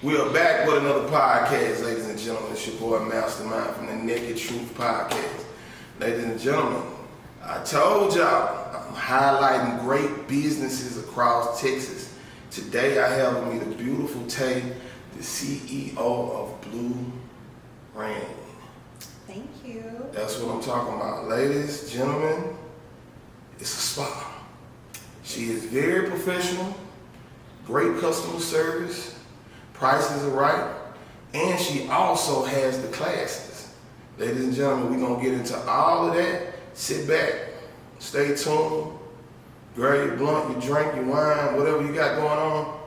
We are back with another podcast, ladies and gentlemen. It's your boy Mastermind from the Naked Truth Podcast. Ladies and gentlemen, I told y'all I'm highlighting great businesses across Texas. Today I have with me the beautiful Tay, the CEO of Blue Rain. Thank you. That's what I'm talking about. Ladies, gentlemen, it's a spa. She is very professional, great customer service, prices are right, and she also has the classes. Ladies and gentlemen, we're going to get into all of that. Sit back, stay tuned, grab your blunt, your drink, your wine, whatever you got going on.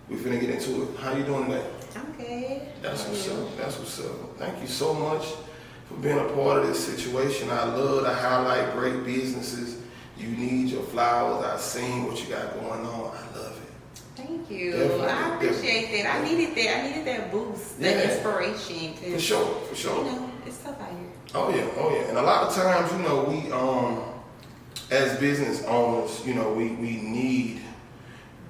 We're finna get into it. How you doing today? I'm good. That's what's up. That's what's up. Thank you so much for being a part of this situation. I love to highlight great businesses. You need your flowers. I've seen what you got going on. I love it. Thank you. Definitely, I appreciate that. I needed that. I needed that boost, that inspiration. For sure. You know, it's tough out here. Oh yeah. And a lot of times, you know, we as business owners, you know, we need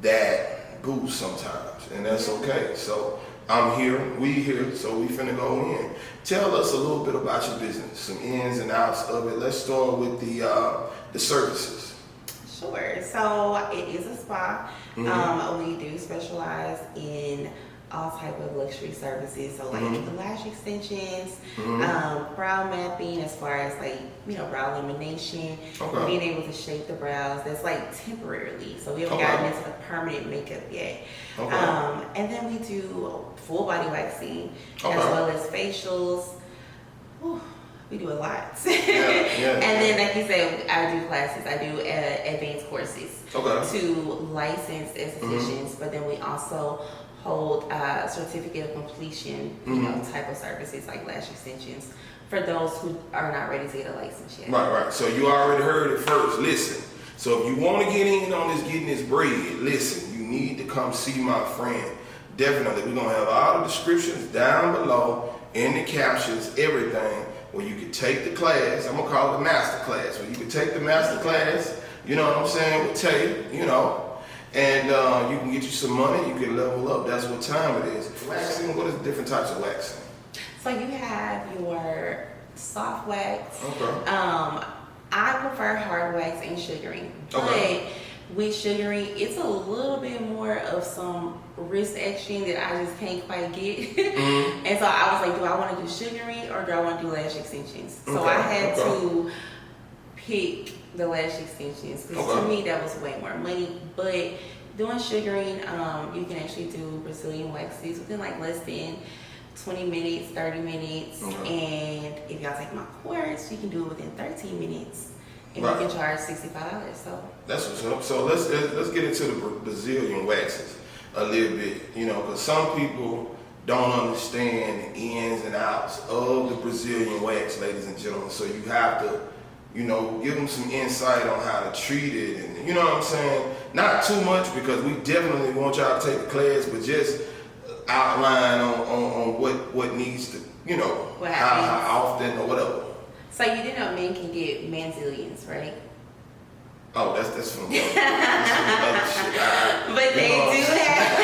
that boost sometimes, and that's okay. So I'm here, we here, so we finna go in. Tell us a little bit about your business, some ins and outs of it. Let's start with the services. Sure. So it is a spa. We do specialize in all type of luxury services. So like the lash extensions, brow mapping, as far as like, you know, brow lamination, being able to shape the brows. That's like temporarily. So we haven't gotten into the permanent makeup yet. And then we do full body waxing as well as facials. Whew. We do a lot. And then, like you said, I do classes. I do advanced courses to licensed estheticians, but then we also hold certificate of completion, you know, type of services like lash extensions for those who are not ready to get a license yet. Right. So you already heard it first. Listen. So if you want to get in on this, getting this bread, listen, you need to come see my friend. Definitely. We're going to have all the descriptions down below, in the captions, everything, where you can take the class. I'm going to call it the master class, where you can take the master class, you know what I'm saying, with Tay, you know, and you can get you some money, you can level up. That's what time it is. Waxing, what is the different types of waxing? So you have your soft wax. I prefer hard wax and sugaring. But with sugaring, it's a little bit more of some wrist action that I just can't quite get. And so I was like, do I want to do sugaring or do I want to do lash extensions? So I had to pick the lash extensions because to me that was way more money. But doing sugaring, you can actually do Brazilian waxes within like less than 20 minutes, 30 minutes. And if y'all take my course, you can do it within 13 minutes. And you can charge $65. So that's what's up. So let's get into the Brazilian waxes a little bit, you know, because some people don't understand the ins and outs of the Brazilian wax, ladies and gentlemen. So you have to, you know, give them some insight on how to treat it, and you know what I'm saying. Not too much because we definitely want y'all to take the class, but just outline on what needs to, you know, how often or whatever. So you do know men can get manzillions, right? Oh, that's from the other shit. But they do have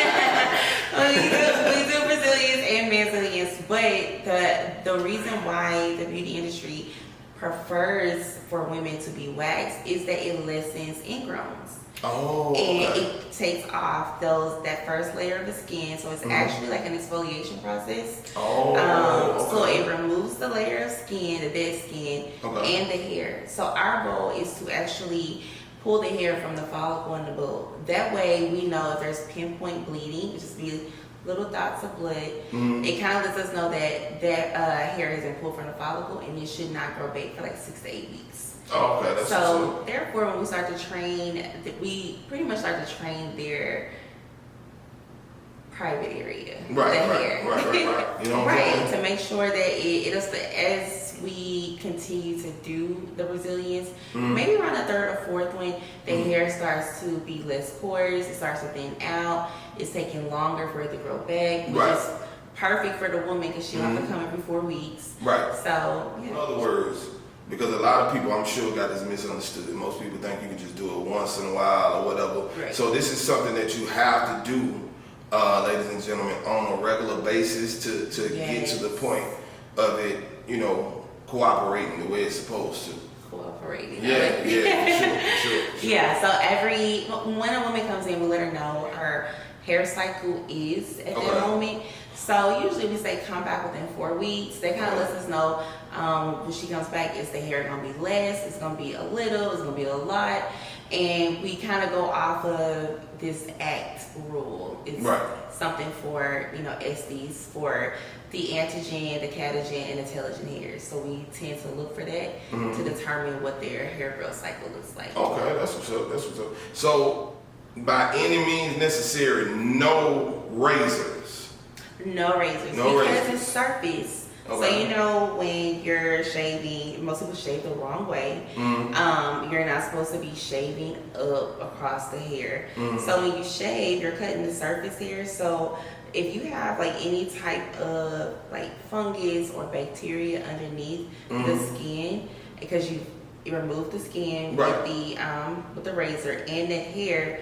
we do Brazilians and manzillions. But the reason why the beauty industry prefers for women to be waxed is that it lessens ingrowns. And it takes off that first layer of the skin, so it's actually like an exfoliation process. So it removes the layer of skin, the dead skin, and the hair. So our goal is to actually pull the hair from the follicle and the bulb. That way we know if there's pinpoint bleeding, which is be little dots of blood. It kind of lets us know that hair has been pulled from the follicle and it should not grow back for like 6 to 8 weeks. That's so therefore, when we start to train, we pretty much start to train their private area, hair. You know what I'm saying? To make sure that it is as we continue to do the Brazilians, maybe around the third or fourth one, the hair starts to be less coarse, it starts to thin out, it's taking longer for it to grow back, which is perfect for the woman because she don't have to come every 4 weeks. So, in other words, because a lot of people, I'm sure, got this misunderstood. Most people think you can just do it once in a while or whatever. So this is something that you have to do ladies and gentlemen, on a regular basis to get to the point of it, cooperating the way it's supposed to. Cooperating. Yeah, for sure. Yeah, so when a woman comes in, we let her know her hair cycle is at that moment. So usually we say come back within 4 weeks. They kind of let us know when she comes back, is the hair going to be less, it's going to be a little, it's going to be a lot. And we kind of go off of this ACT rule. It's something for, SDs, for the antigen, the catagen, and the telogen hairs. So we tend to look for that to determine what their hair growth cycle looks like. Okay, that's what's up. So, by any means necessary, no razors. No razors. Because it's surface. Okay. So when you're shaving, most people shave the wrong way. You're not supposed to be shaving up across the hair. So when you shave, you're cutting the surface hair. So if you have any type of fungus or bacteria underneath the skin, because you remove the skin with the razor and the hair,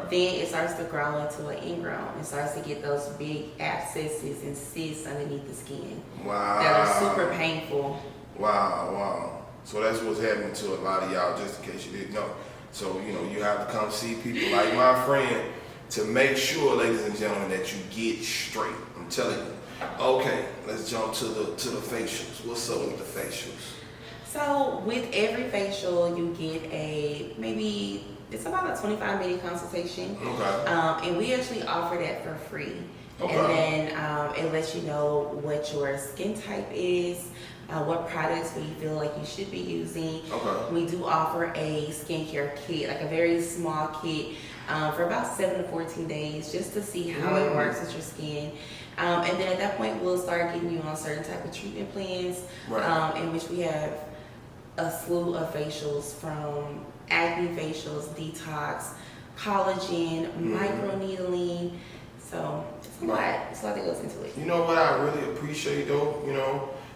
then it starts to grow into an ingrown. It starts to get those big abscesses and cysts underneath the skin. Wow. That are super painful. Wow. So that's what's happening to a lot of y'all, just in case you didn't know. So, you have to come see people like my friend to make sure, ladies and gentlemen, that you get straight. I'm telling you. Okay, let's jump to the facials. What's up with the facials? So with every facial, you get it's about a 25-minute consultation. Okay. And we actually offer that for free. Okay. And then it lets you know what your skin type is, what products we feel like you should be using. Okay. We do offer a skincare kit, a very small kit, for about 7 to 14 days, just to see how it works with your skin. And then at that point, we'll start getting you on certain type of treatment plans, in which we have a slew of facials, from acne facials, detox, collagen, microneedling. So it's a lot. It's a lot that goes into it. You know what I really appreciate though,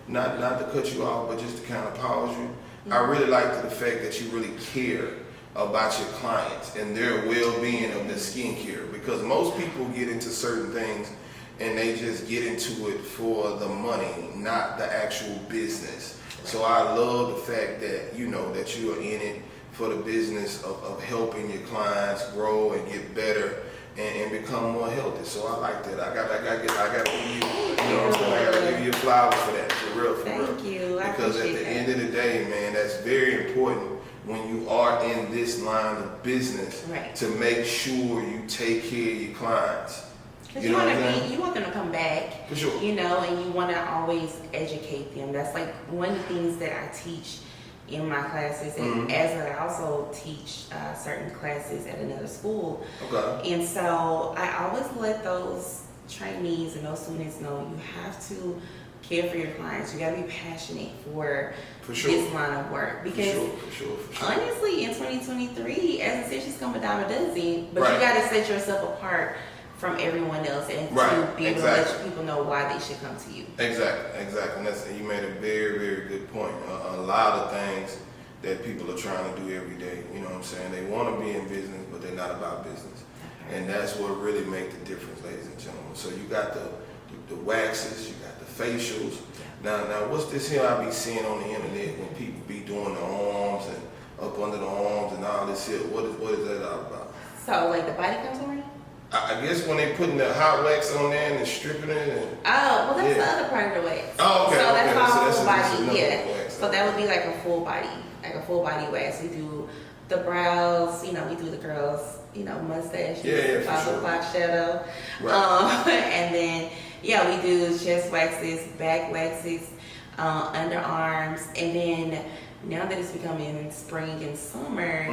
not to cut you off, but just to kind of pause you. I really like the fact that you really care about your clients and their well-being of their skincare, because most people get into certain things and they just get into it for the money, not the actual business. So I love the fact that that you are in it for the business of helping your clients grow and get better and become more healthy. So I like that. I gotta give you, I gotta give you flowers for that, for real. Thank you. Because at the end of the day, man, that's very important when you are in this line of business to make sure you take care of your clients. Because you want them to come back, for sure. And you want to always educate them. That's one of the things that I teach in my classes, and as I also teach certain classes at another school. Okay. And so I always let those trainees and those students know you have to care for your clients. You got to be passionate for this line of work, because for sure. Honestly, in 2023, as I said, she's come a dime a dozen, but you got to set yourself apart from everyone else and to be able to let people know why they should come to you. Exactly. And you made a very, very good point. A lot of things that people are trying to do every day, you know what I'm saying? They want to be in business, but they're not about business. Okay. And that's what really makes the difference, ladies and gentlemen. So you got the waxes, you got the facials. Now what's this here I be seeing on the internet when people be doing the arms and up under the arms and all this here? What is that all about? So the body contouring? I guess when they putting the hot wax on there and stripping it. And, that's the other part of the wax. Oh, okay. So that's called full body. Wax. So that would be a full body, full body wax. We do the brows. We do the girls. Mustaches, 5 o'clock shadow. Right. And then we do chest waxes, back waxes, underarms, and then. Now that it's becoming spring and summer,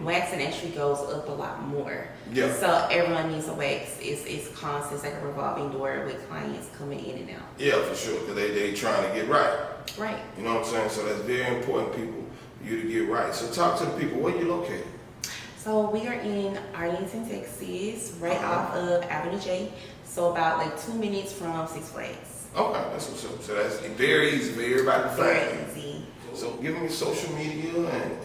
waxing actually goes up a lot more. Yeah. So everyone needs a wax. It's constant. It's like a revolving door with clients coming in and out. Yeah, for sure. Because they trying to get right. Right. You know what I'm saying? So that's very important, people, for you to get right. So talk to the people. Where you located? So we are in Arlington, Texas, right off of Avenue J. So about 2 minutes from Six Flags. Okay, that's what's up. So that's very easy for everybody to find. Very easy. So give me social media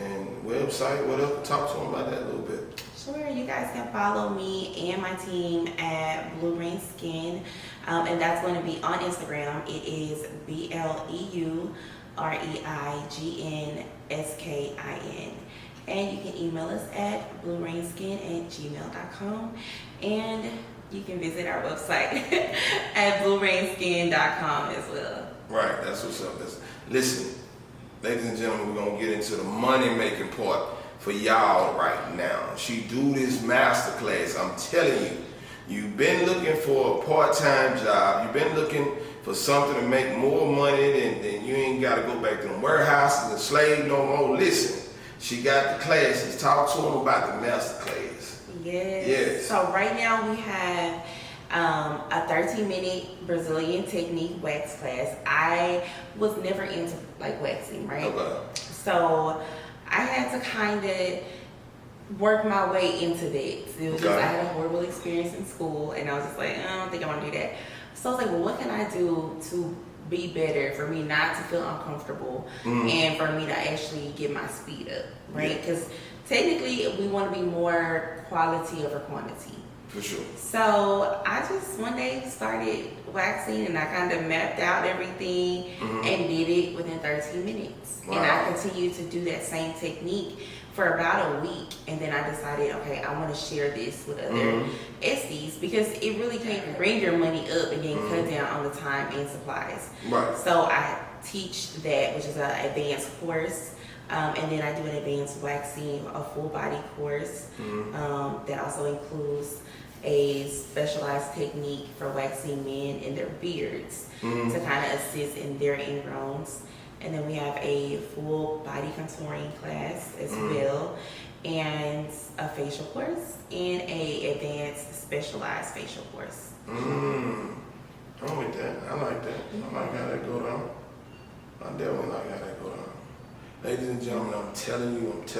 and website, whatever. Talk to them about that a little bit. Sure. You guys can follow me and my team at Blue Rain Skin, and that's going to be on Instagram. It is BLEUREIGNSKIN. And you can email us at bluerainskin@gmail.com, and you can visit our website at bluerainskin.com as well. Right, that's what's up. Listen, ladies and gentlemen, we're gonna get into the money making part for y'all right now. She do this masterclass. I'm telling you, you've been looking for a part-time job. You've been looking for something to make more money than you ain't got to go back to the warehouses and slave no more. Listen, she got the classes. Talk to them about the masterclass. Yes. So right now we have a 13-minute Brazilian technique wax class. I was never into like waxing, right? Okay. So I had to kind of work my way into that. It was just, I had a horrible experience in school, and I was just like, I don't think I want to do that. So I was like, well, what can I do to be better, for me not to feel uncomfortable, and for me to actually get my speed up, right? Because technically we want to be more quality over quantity. For sure. So I just one day started waxing, and I kind of mapped out everything and did it within 13 minutes. Wow. And I continued to do that same technique for about a week, and then I decided, okay, I want to share this with other SDs, because it really can bring your money up and then cut down on the time and supplies. Right. So I teach that, which is an advanced course, and then I do an advanced waxing, a full body course that also includes a specialized technique for waxing men in their beards to kind of assist in their ingrowns. And then we have a full body contouring class as well, and a facial course, and a advanced specialized facial course. I'm with that. I like that. I like how that go down. I definitely like how that go down. Ladies and gentlemen, I'm telling you, if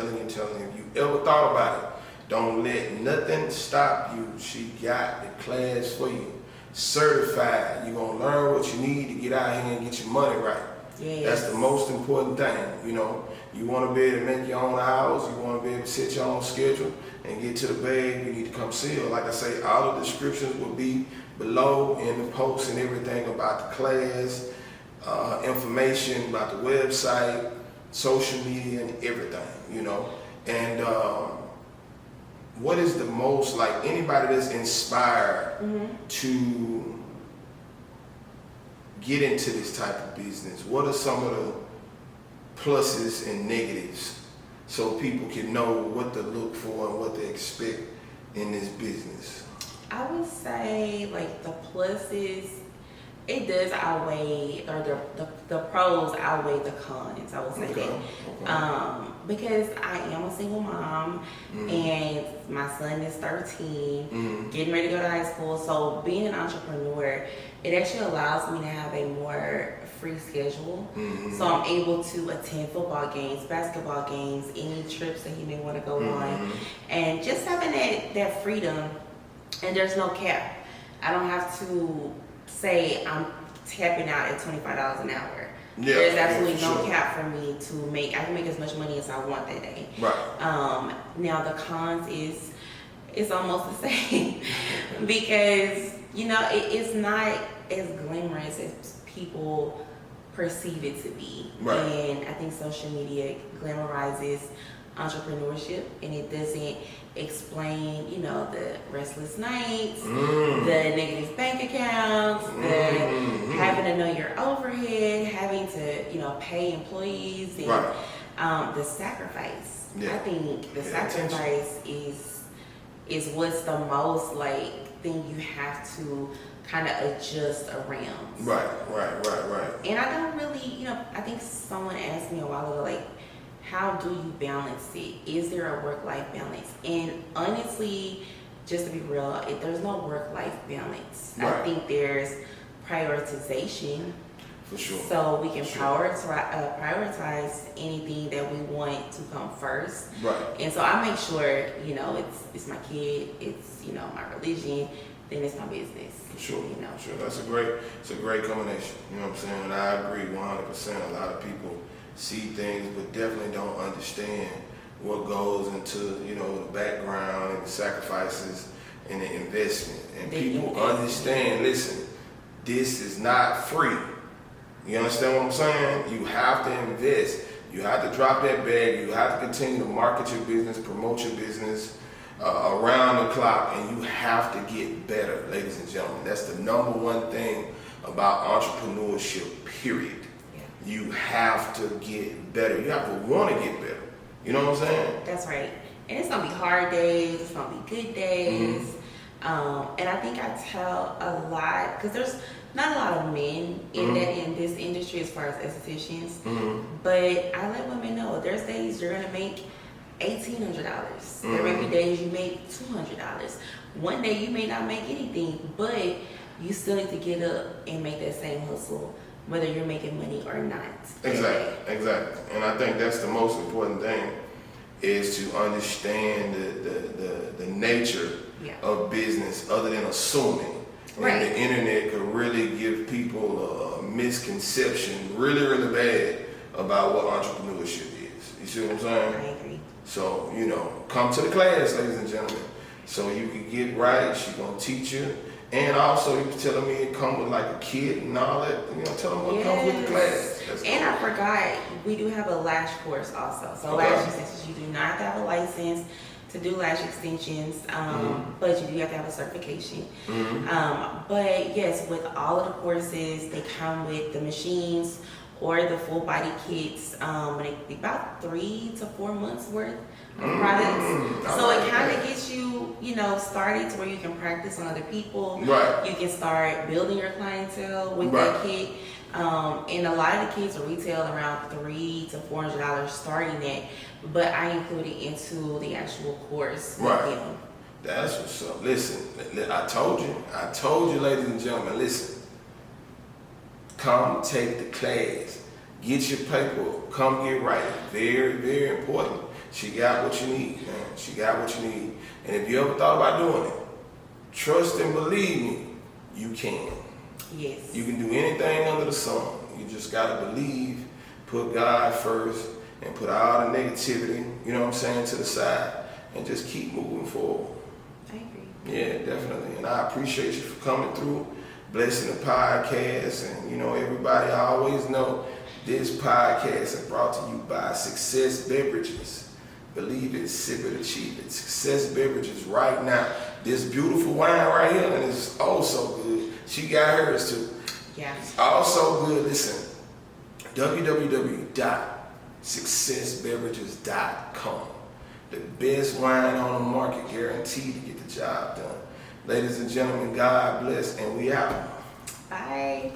you ever thought about it, don't let nothing stop you. She got the class for you. Certified. You're going to learn what you need to get out here and get your money right. Yes. That's the most important thing. You know, you want to be able to make your own hours. You want to be able to set your own schedule and get to the bag. You need to come see her. Like I say, all the descriptions will be below in the post and everything about the class, information about the website, social media, and everything, you know. And what is the most, like, anybody that's inspired to get into this type of business, what are some of the pluses and negatives so people can know what to look for and what to expect in this business? I would say, like, the pluses, it does outweigh, or the pros outweigh the cons, I would say that. Because I am a single mom, and my son is 13, getting ready to go to high school. So being an entrepreneur, it actually allows me to have a more free schedule. So I'm able to attend football games, basketball games, any trips that he may want to go on. And just having that freedom, and there's no cap. I don't have to say I'm tapping out at $25 an hour. Yeah, there's absolutely no sure. cap for me to make. I can make as much money as I want that day. Right. Now the cons is it's almost the same because it's not as glamorous as people perceive it to be. Right. And I think social media glamorizes entrepreneurship, and it doesn't explain, the restless nights, the negative bank accounts, the having to know your overhead, having to, pay employees, and the sacrifice. Yeah. I think the sacrifice is what's the most thing you have to kind of adjust around. Right. And I don't really, I think someone asked me a while ago, how do you balance it? Is there a work-life balance? And honestly, just to be real, there's no work-life balance. Right. I think there's prioritization. For sure. So we can prioritize anything that we want to come first. Right. And so I make sure, it's my kid, it's, my religion, then it's my business. For sure. Sure. It's a great combination. You know what I'm saying? And I agree 100%. A lot of people see things but definitely don't understand what goes into, you know, the background and the sacrifices and the investment. And people understand, listen, this is not free. You understand what I'm saying? You have to invest. You have to drop that bag. You have to continue to market your business, promote your business around the clock, and you have to get better, ladies and gentlemen. That's the number one thing about entrepreneurship, period. Yeah. You have to get better. You have to want to get better. You know what I'm saying? That's right. And it's going to be hard days. It's going to be good days. And I think I tell a lot, because there's not a lot of men in this industry as far as estheticians, but I let women know there's days you're going to make $1,800. There may be days you make $200. One day you may not make anything, but you still need to get up and make that same hustle, whether you're making money or not. Exactly. And I think that's the most important thing, is to understand the nature of business, other than assuming. Right. And the internet could really give people a misconception, really, really bad, about what entrepreneurship is. You see what I'm saying? I agree. So, you know, come to the class, ladies and gentlemen, so you can get right. She's going to teach you. And also, you was telling me it come with like a kit and all that. You know, tell them what comes with the class. And I forgot, we do have a lash course also. So lash extensions, you do not have to have a license to do lash extensions, but you do have to have a certification. But yes, with all of the courses, they come with the machines or the full body kits, and it could be about 3 to 4 months worth of products. So it kind of gets you, you know, started to where you can practice on other people. Right. You can start building your clientele with that kit. And a lot of the kits are retail around $300 to $400 starting at, but I include it into the actual course. Right. That's what's up. Listen, I told you, ladies and gentlemen, listen. Come take the class. Get your paperwork. Come get right. Very, very important. She got what you need, man. She got what you need. And if you ever thought about doing it, trust and believe me, you can. Yes. You can do anything under the sun. You just gotta believe, put God first, and put all the negativity, you know what I'm saying, to the side, and just keep moving forward. I agree. Yeah, definitely. And I appreciate you for coming through, blessing the podcast. And you know, everybody, I always know this podcast is brought to you by Success Beverages. Believe it, sip it, achieve it. Success Beverages right now. This beautiful wine right here, and it's oh so good. She got hers too. Yeah. It's also good. Listen, www.successbeverages.com. The best wine on the market, guaranteed to get the job done. Ladies and gentlemen, God bless, and we out. Bye.